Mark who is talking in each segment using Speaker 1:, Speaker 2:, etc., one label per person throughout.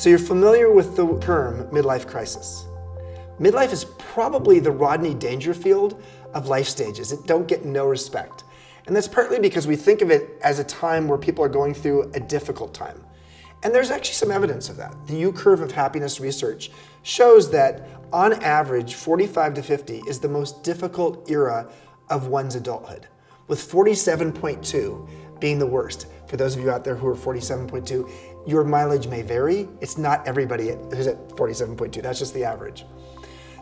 Speaker 1: So you're familiar with the term midlife crisis. Midlife is probably the Rodney Dangerfield of life stages. It don't get no respect. And that's partly because we think of it as a time where people are going through a difficult time. And there's actually some evidence of that. The U-curve of happiness research shows that on average, 45 to 50 is the most difficult era of one's adulthood, with 47.2 being the worst. For those of you out there who are 47.2, your mileage may vary. It's not everybody who's at 47.2, that's just the average.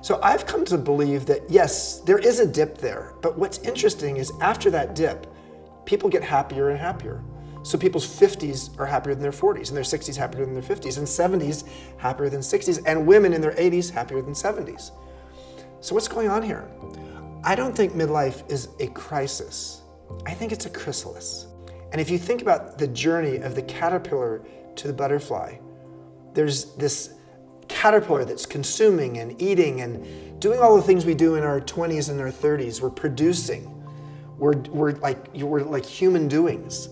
Speaker 1: So I've come to believe that yes, there is a dip there, but what's interesting is after that dip, people get happier and happier. So people's 50s are happier than their 40s, and their 60s happier than their 50s, and 70s happier than 60s, and women in their 80s happier than 70s. So what's going on here? I don't think midlife is a crisis. I think it's a chrysalis. And if you think about the journey of the caterpillar to the butterfly, there's this caterpillar that's consuming and eating and doing all the things we do in our 20s and our 30s. We're producing. We're like human doings.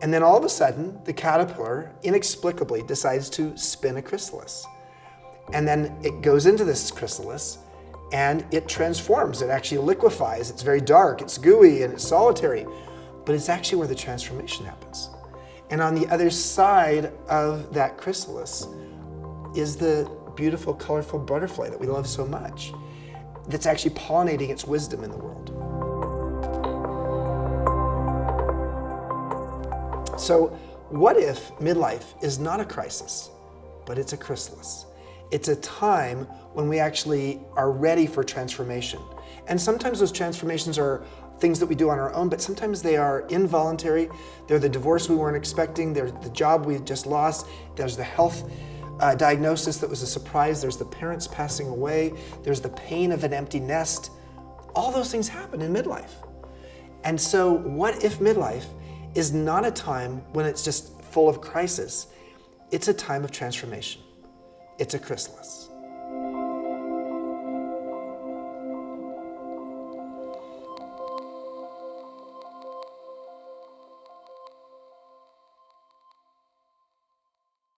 Speaker 1: And then all of a sudden, the caterpillar inexplicably decides to spin a chrysalis. And then it goes into this chrysalis and it transforms. It actually liquefies. It's very dark, it's gooey, and it's solitary. But it's actually where the transformation happens. And on the other side of that chrysalis is the beautiful, colorful butterfly that we love so much, that's actually pollinating its wisdom in the world. So what if midlife is not a crisis, but it's a chrysalis? It's a time when we actually are ready for transformation. And sometimes those transformations are things that we do on our own, but sometimes they are involuntary. They're the divorce we weren't expecting, they're the job we just lost, there's the health diagnosis that was a surprise, there's the parents passing away, there's the pain of an empty nest. All those things happen in midlife. And so what if midlife is not a time when it's just full of crisis? It's a time of transformation. It's a chrysalis.